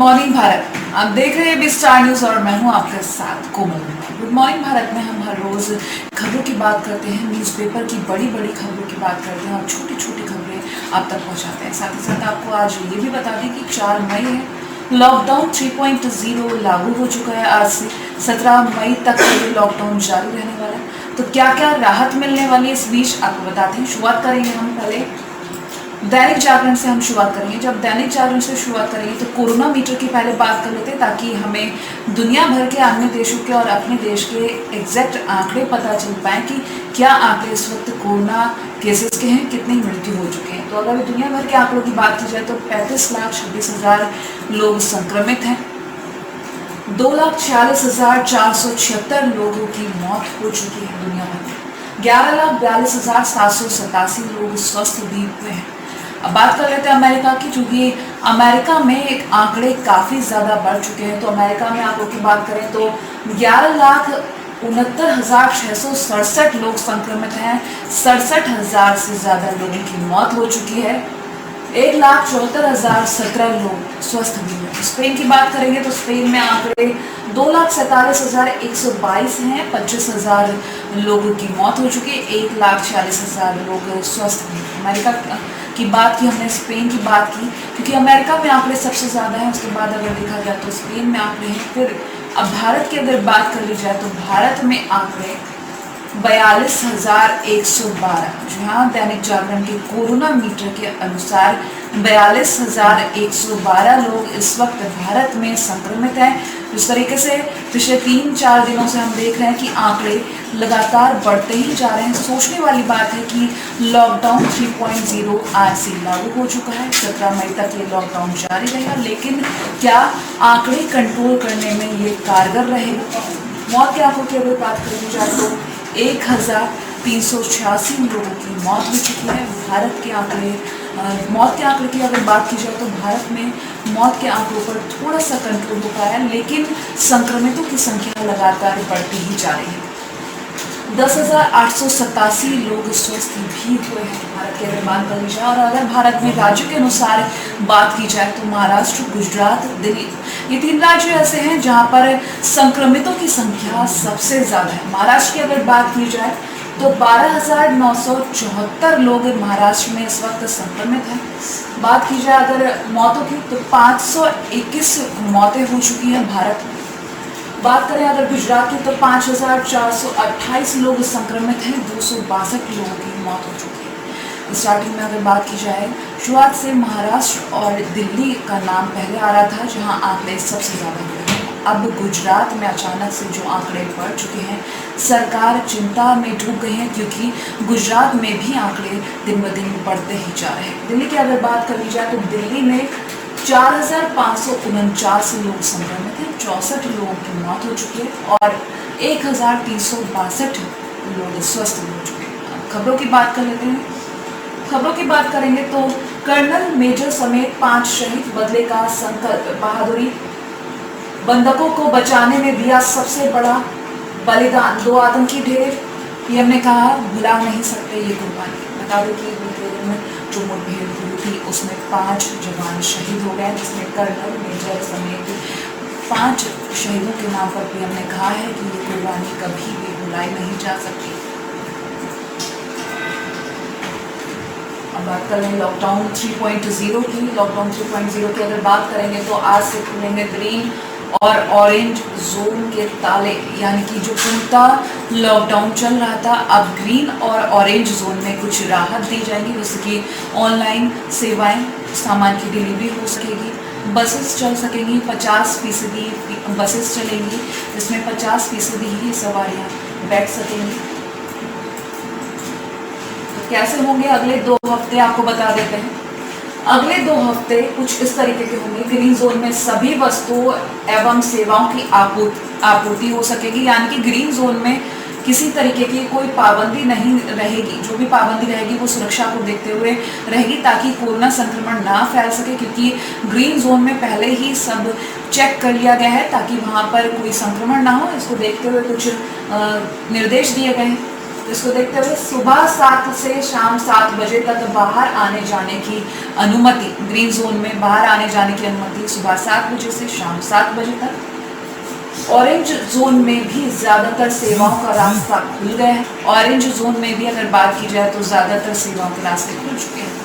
Morning Bharat, आप देख रहे हैं बी स्टार न्यूज और मैं हूं आपके साथ कोमल। गुड मॉर्निंग भारत में हम हर रोज खबरों की बात करते हैं, न्यूज़पेपर की बड़ी बड़ी खबरों की बात करते हैं और छोटी छोटी खबरें आप तक पहुंचाते हैं। साथ ही साथ आपको आज ये भी बता दें कि 4 मई है, लॉकडाउन 3.0 लागू हो चुका है। आज से 17 मई तक ये लॉकडाउन जारी रहने वाला है। तो क्या क्या राहत मिलने वाली है इस बीच आपको बताते हैं। शुरुआत करेंगे हम पहले दैनिक जागरण से। हम शुरुआत करेंगे, जब दैनिक जागरण से शुरुआत करेंगे तो कोरोना मीटर की पहले बात कर लेते हैं, ताकि हमें दुनिया भर के अन्य देशों के और अपने देश के एग्जैक्ट आंकड़े पता चल पाए कि क्या आंकड़े इस वक्त कोरोना केसेस के हैं, कितनी मृत्यु हो चुके हैं। तो अगर दुनिया भर के आंकड़ों की बात की जाए तो 35,26,000 लोग संक्रमित हैं, 2,46,476 लोगों की मौत हो चुकी है दुनिया भर में, 11,42,787 लोग स्वस्थ भी हुए हैं। अब बात कर लेते हैं अमेरिका की, क्योंकि अमेरिका में एक आंकड़े काफ़ी ज़्यादा बढ़ चुके हैं। तो अमेरिका में आंकड़ों की बात करें तो 11,69,667 लोग संक्रमित हैं, 67,000 से ज़्यादा लोगों की मौत हो चुकी है, 1,74,017 लोग स्वस्थ भी हैं। स्पेन की बात करेंगे तो स्पेन में आंकड़े 2,47,122 हैं, 25,000 लोगों की मौत हो चुकी है, 1,46,000 लोग स्वस्थ भी हैं। अमेरिका की बात की हमने, स्पेन की बात की, क्योंकि अमेरिका में आंकड़े सबसे ज़्यादा हैं। उसके बाद अगर देखा जाए तो स्पेन में आंकड़े हैं। फिर अब भारत की अगर बात कर ली जाए तो भारत में आंकड़े 42,112, जहाँ दैनिक जागरण के कोरोना मीटर के अनुसार 42,112 लोग इस वक्त भारत में संक्रमित हैं। जिस तरीके से पिछले 3-4 दिनों से हम देख रहे हैं कि आंकड़े लगातार बढ़ते ही जा रहे हैं। सोचने वाली बात है कि लॉकडाउन 3.0 आज से लागू हो चुका है, 17 मई तक ये लॉकडाउन जारी रहेगा, लेकिन क्या आंकड़े कंट्रोल करने में ये कारगर रहेगा? मौत के आंकड़ों की अगर बात करी जाए तो 1,386 लोगों की मौत हो चुकी है। भारत के आंकड़े, मौत के आंकड़े की अगर बात की जाए तो भारत में मौत के आंकड़ों पर थोड़ा सा कंट्रोल हो पाया है, लेकिन संक्रमितों की संख्या लगातार बढ़ती ही जा रही है। 10,887 लोग स्वस्थ भी हुए हैं भारत की अगर बात करी जाए। और अगर भारत में राज्यों के अनुसार बात की जाए तो महाराष्ट्र, गुजरात, दिल्ली, ये 3 राज्य ऐसे हैं जहां पर संक्रमितों की संख्या सबसे ज़्यादा है। महाराष्ट्र की अगर बात की जाए तो 12,974 लोग महाराष्ट्र में इस वक्त संक्रमित हैं। बात की जाए अगर मौतों की तो 521 मौतें हो चुकी हैं भारत में। बात करें अगर गुजरात की तो 5,428 लोग संक्रमित हैं, 262 लोगों की मौत हो चुकी है। स्टार्टिंग में अगर बात की जाए, शुरुआत से महाराष्ट्र और दिल्ली का नाम पहले आ रहा था जहां आंकड़े सबसे ज़्यादा हुए हैं। अब गुजरात में अचानक से जो आंकड़े बढ़ चुके हैं, सरकार चिंता में डूब गई है, क्योंकि गुजरात में भी आंकड़े दिन ब दिन बढ़ते ही जा रहे हैं। दिल्ली की अगर बात कर ली जाए तो दिल्ली में 4,549 लोग संक्रमित हैं, 64 लोगों की मौत हो चुकी है और 1,362 लोग स्वस्थ हो चुके हैं। खबरों की बात कर लेते हैं। खबरों की बात करेंगे तो कर्नल, मेजर समेत 5 शहीद, बदले का संकल्प, बहादुरी, बंधकों को बचाने में दिया सबसे बड़ा बलिदान, 2 आतंकी ढेर, ये हमने कहा भुला नहीं सकते ये कुर्बानी। बता दें कि बुंदेलखंड में जो मुठभेड़ हुई थी उसमें 5 जवान शहीद हो गए, जिसमें कर्नल, मेजर समेत 5 शहीदों के नाम पर भी हमने कहा है कि ये कुर्बानी कभी भी भुलाई नहीं जा सकती। अब बात करें लॉकडाउन 3.0 की। लॉकडाउन 3.0 की अगर बात करेंगे तो आज से खुलेंगे ग्रीन और ऑरेंज जोन के ताले, यानी कि जो पूरा लॉकडाउन चल रहा था, अब ग्रीन और ऑरेंज जोन में कुछ राहत दी जाएगी, जैसे कि ऑनलाइन सेवाएं, सामान की डिलीवरी हो सकेगी, बसेस चल सकेंगी, 50% बसेस चलेंगी, जिसमें 50% ही सवारियाँ बैठ सकेंगी। कैसे होंगे अगले 2 हफ्ते आपको बता देते हैं। अगले 2 हफ्ते कुछ इस तरीके के होंगे। ग्रीन जोन में सभी वस्तुओं एवं सेवाओं की आपूर्ति हो सकेगी, यानी कि ग्रीन जोन में किसी तरीके की कोई पाबंदी नहीं रहेगी। जो भी पाबंदी रहेगी वो सुरक्षा को देखते हुए रहेगी, ताकि कोरोना संक्रमण ना फैल सके, क्योंकि ग्रीन जोन में पहले ही सब चेक कर लिया गया है ताकि वहाँ पर कोई संक्रमण ना हो। इसको देखते हुए कुछ निर्देश दिए गए हैं। इसको देखते हुए सुबह 7 से शाम 7 बजे तक बाहर आने जाने की अनुमति, ग्रीन जोन में बाहर आने जाने की अनुमति सुबह 7 बजे से शाम 7 बजे तक। ऑरेंज जोन में भी ज़्यादातर सेवाओं का रास्ता खुल गया है। ऑरेंज जोन में भी अगर बात की जाए तो ज़्यादातर सेवाओं के रास्ते खुल चुके हैं।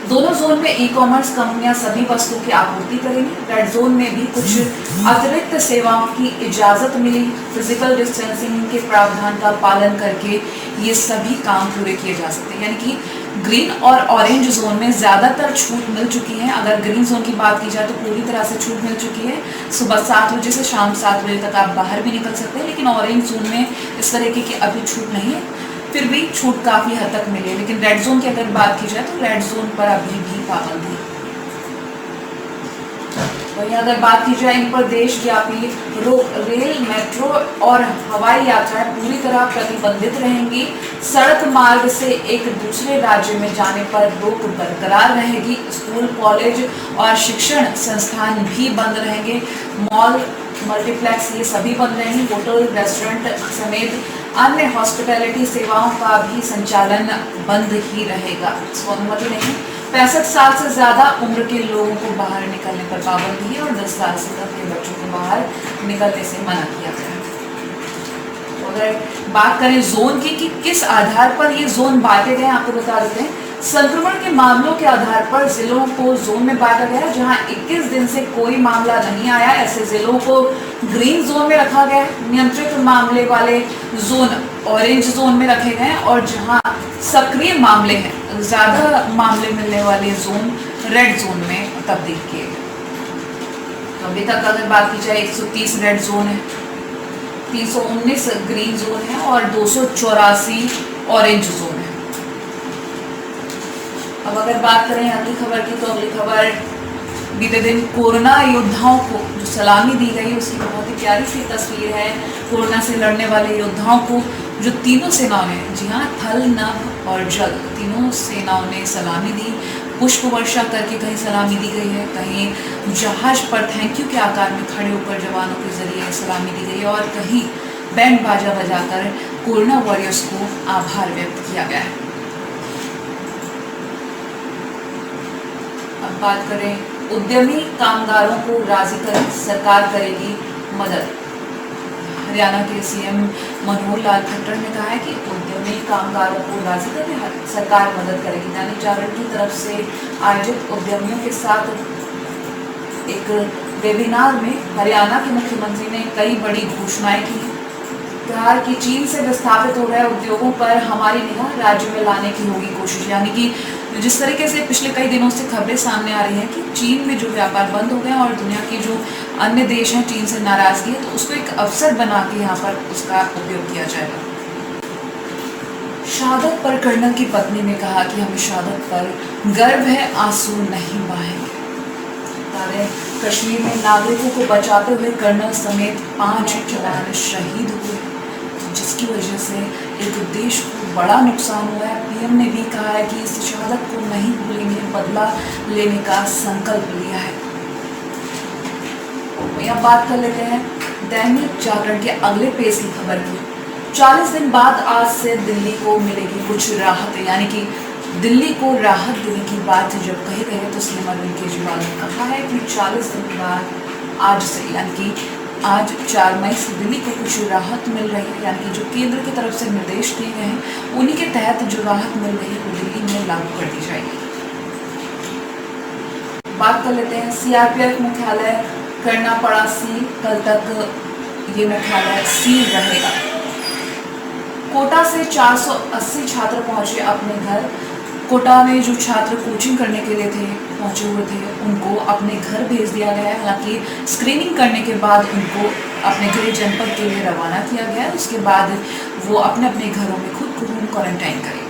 दोनों जोन में ई-कॉमर्स कंपनियां सभी वस्तुओं की आपूर्ति करेंगी। रेड जोन में भी कुछ अतिरिक्त सेवाओं की इजाज़त मिली। फिजिकल डिस्टेंसिंग के प्रावधान का पालन करके ये सभी काम पूरे किए जा सकते हैं। यानी कि ग्रीन और ऑरेंज जोन में ज़्यादातर छूट मिल चुकी है। अगर ग्रीन जोन की बात की जाए तो पूरी तरह से छूट मिल चुकी है। सुबह 7 बजे से शाम 7 बजे तक आप बाहर भी निकल सकते हैं, लेकिन ऑरेंज जोन में इस तरीके की अभी छूट नहीं है। फिर भी छूट काफ़ी हद तक मिली है। लेकिन रेड जोन की अगर बात की जाए तो रेड जोन पर अभी भी पाबंदी है। वहीं अगर बात की जाए इन पर देशव्यापी रेल, मेट्रो और हवाई यात्राएं पूरी तरह प्रतिबंधित रहेंगी। सड़क मार्ग से एक दूसरे राज्य में जाने पर रोक बरकरार रहेगी। स्कूल, कॉलेज और शिक्षण संस्थान भी बंद रहेंगे। मॉल, मल्टीप्लेक्स ये सभी बंद रहेंगे। होटल, रेस्टोरेंट समेत अन्य हॉस्पिटैलिटी सेवाओं का भी संचालन बंद ही रहेगा। इसको अनुमति नहीं। 65 साल से ज़्यादा उम्र के लोगों को बाहर निकलने पर पाबंदी है और 10 साल से कम के बच्चों को बाहर निकलने से मना किया गया है। तो अगर बात करें जोन की कि किस आधार पर ये जोन बांटे गए, आपको बता देते हैं। संक्रमण के मामलों के आधार पर जिलों को जोन में बांटा गया है। जहां 21 दिन से कोई मामला नहीं आया, ऐसे जिलों को ग्रीन जोन में रखा गया है। नियंत्रित मामले वाले जोन ऑरेंज जोन में रखे गए हैं और जहां सक्रिय मामले हैं, ज़्यादा मामले मिलने वाले जोन रेड जोन में तब्दील किए गए। तो अभी तक अगर बात की जाए 130 रेड जोन है, 319 ग्रीन जोन है और 284 ऑरेंज जोन है। अब अगर बात करें अगली खबर की, तो अगली खबर बीते दिन कोरोना योद्धाओं को जो सलामी दी गई उसकी बहुत ही प्यारी सी तस्वीर है। कोरोना से लड़ने वाले योद्धाओं को जो तीनों सेनाओं ने, जी हाँ, थल, नभ और जल, तीनों सेनाओं ने सलामी दी। पुष्प वर्षा करके कहीं सलामी दी गई है, कहीं जहाज पर थैंक यू के आकार में खड़े होकर जवानों के जरिए सलामी दी गई है और कहीं बैंड बाजा बजाकर कोरोना वॉरियर्स को आभार व्यक्त किया गया है। अब बात करें उद्यमी कामगारों को राजी कर सरकार करेगी मदद। हरियाणा के सीएम मनोहर लाल खट्टर ने कहा है कि उद्यमी कामगारों को राजी करने सरकार मदद करेगी। दैनिक जागरण की तरफ से आयोजित उद्यमियों के साथ एक वेबिनार में हरियाणा के मुख्यमंत्री ने कई बड़ी घोषणाएं की। कहा कि चीन से विस्थापित हो रहे उद्योगों पर हमारी निगाह राज्य में लाने की होगी कोशिश। यानी कि जिस तरीके से पिछले कई दिनों से खबरें सामने आ रही हैं कि चीन में जो व्यापार बंद हो गया और दुनिया के जो अन्य देश हैं चीन से नाराजगी है, तो उसको एक अवसर बना के यहाँ पर उसका उपयोग किया जाएगा। शहादत पर कर्नल की पत्नी ने कहा कि हमें शहादत पर गर्व है, आंसू नहीं बहाएंगे। कश्मीर में नागरिकों को बचाते हुए कर्नल समेत 5 जवान शहीद हुए, जिसकी वजह से एक देश को बड़ा नुकसान हुआ है। पीएम ने भी कहा है कि इस शहादत को नहीं भूलेंगे, बदला लेने का संकल्प लिया है। यहाँ बात कर लेते हैं दैनिक जागरण के अगले पेज की खबर की। 40 दिन बाद आज से दिल्ली को मिलेगी कुछ राहत। यानी कि दिल्ली को राहत देने की बात जब कही गई है तो सीएम अरविंद केजरीवाल ने कहा है कि 40 दिन बाद आज से, यानी कि आज 4 मई से दिल्ली को कुछ राहत मिल रही है। यानी कि जो केंद्र की तरफ से निर्देश दिए गए हैं उन्हीं के तहत जो राहत मिल रही है वो दिल्ली में लागू कर दी जाएगी। बात कर लेते हैं सीआरपीएफ मुख्यालय करना पड़ा सील, कल तक ये मुख्यालय सील रहेगा। कोटा से 480 छात्र पहुंचे अपने घर। कोटा में जो छात्र कोचिंग करने के लिए पहुंचे हुए थे उनको अपने घर भेज दिया गया है। हालांकि स्क्रीनिंग करने के बाद उनको अपने गृह जनपद के लिए रवाना किया गया है। उसके बाद वो अपने अपने घरों में खुद को होम क्वारंटाइन करें।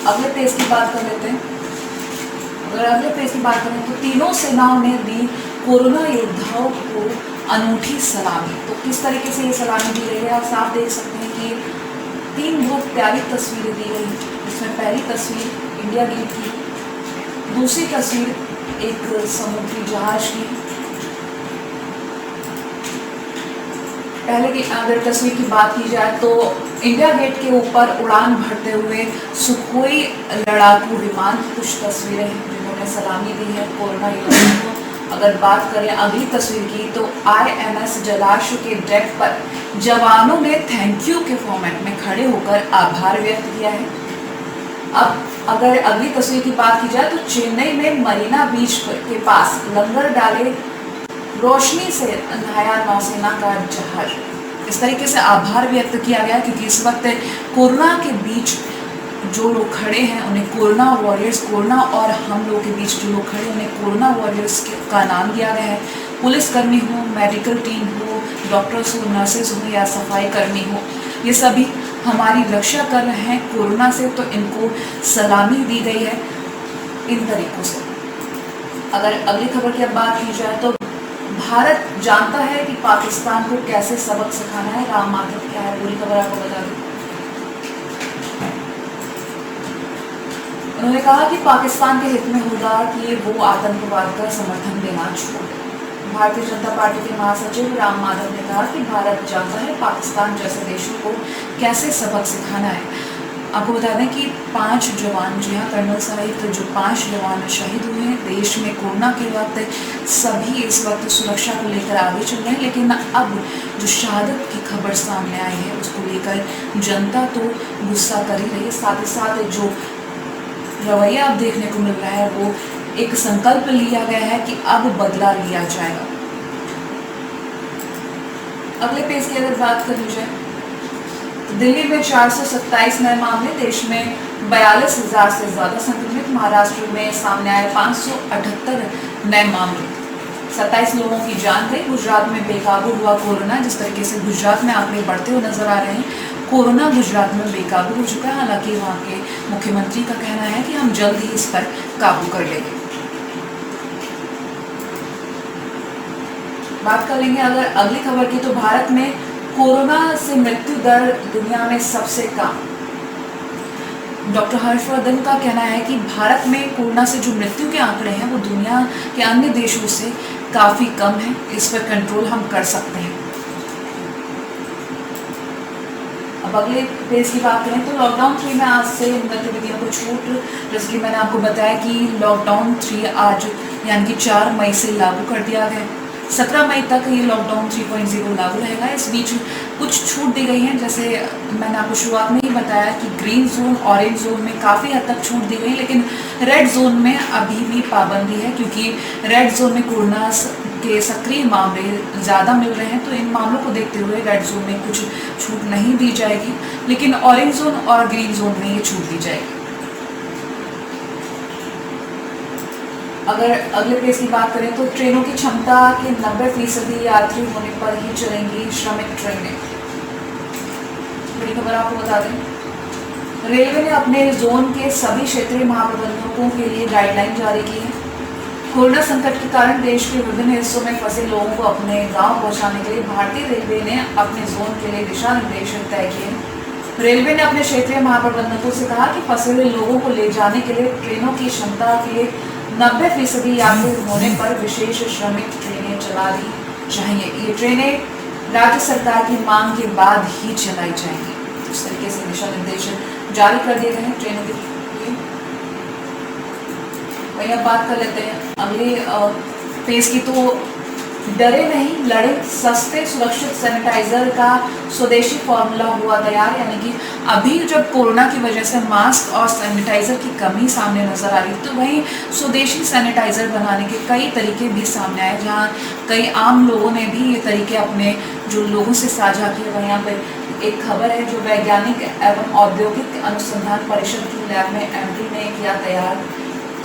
अगले पेज की बात कर लेते हैं। अगर अगले पेज की बात करें तो तीनों सेनाओं ने दी कोरोना योद्धाओं को अनूठी सलामी। तो किस तरीके से ये सलामी दी गई है आप साफ देख सकते हैं कि 3 बहुत प्यारी तस्वीरें दी गई। इसमें पहली तस्वीर इंडिया गेट की, दूसरी तस्वीर एक समुद्री जहाज की पहले की अगर तस्वीर की बात की जाए तो इंडिया गेट के ऊपर उड़ान भरते हुए सुखोई लड़ाकू विमान की कुछ तस्वीरें हैं जिन्होंने सलामी दी है कोरोना योद्धाओं को। अगर बात करें अगली तस्वीर की तो INS जलाश्व के डेक पर जवानों ने थैंक यू के फॉर्मेट में खड़े होकर आभार व्यक्त किया है। अब अगर अगली तस्वीर की बात की जाए तो चेन्नई में मरीना बीच के पास लंगर डाले रोशनी से नहाया नौसेना का जहाज। इस तरीके से आभार व्यक्त किया गया क्योंकि इस वक्त कोरोना के बीच जो लोग खड़े हैं उन्हें कोरोना वॉरियर्स, कोरोना और हम लोग के बीच जो लोग खड़े हैं उन्हें कोरोना वॉरियर्स का नाम दिया गया है। पुलिसकर्मी हो, मेडिकल टीम हो, डॉक्टर्स हो, नर्सेज हो या सफाई कर्मी हो, ये सभी हमारी रक्षा कर रहे हैं कोरोना से, तो इनको सलामी दी गई है इन तरीकों से। अगर अगली खबर की अब बात की जाए तो भारत जानता है कि पाकिस्तान को कैसे सबक सिखाना है। राम माधव क्या है पूरी खबर आपको बता दूं। उन्होंने कहा कि पाकिस्तान के हित में होगा कि वो आतंकवाद का समर्थन देना छोड़ दे। भारतीय जनता पार्टी के महासचिव राम माधव ने कहा कि भारत जानता है पाकिस्तान जैसे देशों को कैसे सबक सिखाना है। आपको बता दें कि 5 जवान, जी हाँ, कर्नल सहित जो 5 जवान शहीद हुए हैं देश में कोरोना के वक्त। सभी इस वक्त सुरक्षा को लेकर आगे चल रहे हैं, लेकिन अब जो शहादत की खबर सामने आई है उसको लेकर जनता तो गुस्सा कर ही रही है। साथ ही साथ जो रवैया अब देखने को मिल रहा है वो एक संकल्प लिया गया है कि अब बदला लिया जाएगा। अगले पेज की अगर बात करी जाए तो दिल्ली में 427 नए मामले, देश में 42,000 से ज्यादा संक्रमित। महाराष्ट्र में सामने आए 578 नए मामले, 27 लोगों की जान गई। गुजरात में बेकाबू हुआ कोरोना। जिस तरीके से गुजरात में आंकड़े बढ़ते हुए नजर आ रहे हैं, कोरोना गुजरात में बेकाबू हो चुका है। हालांकि वहाँ के मुख्यमंत्री का कहना है कि हम जल्द ही इस पर काबू कर लेंगे। बात कर लेंगे अगर अगली खबर की तो भारत में कोरोना से मृत्यु दर दुनिया में सबसे कम। डॉक्टर हर्षवर्धन का कहना है कि भारत में कोरोना से जो मृत्यु के आंकड़े हैं वो दुनिया के अन्य देशों से काफ़ी कम है। इस पर कंट्रोल हम कर सकते हैं। अब अगले पेज की बात करें तो लॉकडाउन 3 में आज से गतिविधियों को छूट। जैसे कि मैंने आपको बताया कि लॉकडाउन 3 आज यानी कि 4 मई से लागू कर दिया गया। 17 मई तक ये लॉकडाउन 3.0 लागू रहेगा। इस बीच कुछ छूट दी गई हैं, जैसे मैंने आपको शुरुआत में ही बताया कि ग्रीन जोन, ऑरेंज जोन में काफ़ी हद तक छूट दी गई, लेकिन रेड जोन में अभी भी पाबंदी है क्योंकि रेड जोन में कोरोना के सक्रिय मामले ज़्यादा मिल रहे हैं। तो इन मामलों को देखते हुए रेड जोन में कुछ छूट नहीं दी जाएगी, लेकिन ऑरेंज जोन और ग्रीन जोन में ये छूट दी जाएगी। अगर अगले पेज की बात करें तो ट्रेनों की क्षमता के 90% यात्री होने पर ही चलेंगी श्रमिक ट्रेनें। बड़ी खबर आपको बता दें, रेलवे ने अपने जोन के सभी क्षेत्रीय महाप्रबंधकों के लिए गाइडलाइन जारी की है। कोरोना संकट के कारण देश के विभिन्न हिस्सों में फंसे लोगों को अपने गांव पहुंचाने के लिए भारतीय रेलवे ने अपने जोन के लिए दिशा निर्देश तय किए। रेलवे ने अपने क्षेत्रीय महाप्रबंधकों से कहा कि फंसे हुए लोगों को ले जाने के लिए ट्रेनों की क्षमता के 90% यात्री होने पर विशेष श्रमिक ट्रेनें चला दी जाएंगी। ये ट्रेनें राज्य सरकार की मांग के बाद ही चलाई जाएंगी। इस तरीके से दिशा निर्देश जारी कर दिए गए हैं ट्रेनों के लिए। वही अब बात कर लेते हैं अगले पेज की। तो डरे नहीं, लड़े, सस्ते सुरक्षित सैनिटाइजर का स्वदेशी फॉर्मूला हुआ तैयार। यानी कि अभी जब कोरोना की वजह से मास्क और सैनिटाइजर की कमी सामने नजर आ रही, तो वहीं स्वदेशी सैनिटाइजर बनाने के कई तरीके भी सामने आए, जहां कई आम लोगों ने भी ये तरीके अपने जो लोगों से साझा किए। वहीं यहाँ पर एक खबर है जो वैज्ञानिक एवं औद्योगिक अनुसंधान परिषद की लैब में एमडी ने किया तैयार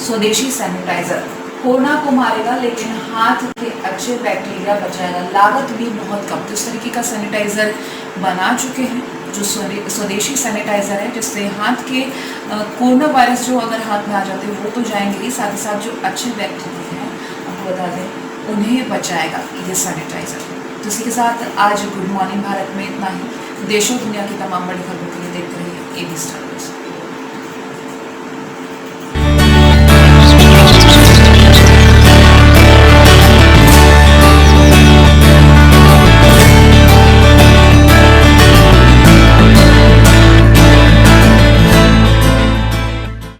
स्वदेशी सैनिटाइजर। कोरोना को मारेगा लेकिन हाथ के अच्छे बैक्टीरिया बचाएगा, लागत भी बहुत कम। तो इस तरीके का सैनिटाइजर बना चुके हैं जो स्वदेशी सैनिटाइजर है, जिससे हाथ के कोरोना वायरस जो अगर हाथ में आ जाते हैं वो तो जाएंगे ही, साथ ही साथ जो अच्छे बैक्टीरिया हैं आपको बता दें उन्हें बचाएगा ये सैनिटाइजर। तो इसी के साथ आज गुड मॉर्निंग भारत में इतना ही। देशों दुनिया की तमाम बड़ी खबरों के लिए देखते रहिए एबी स्टार न्यूज़।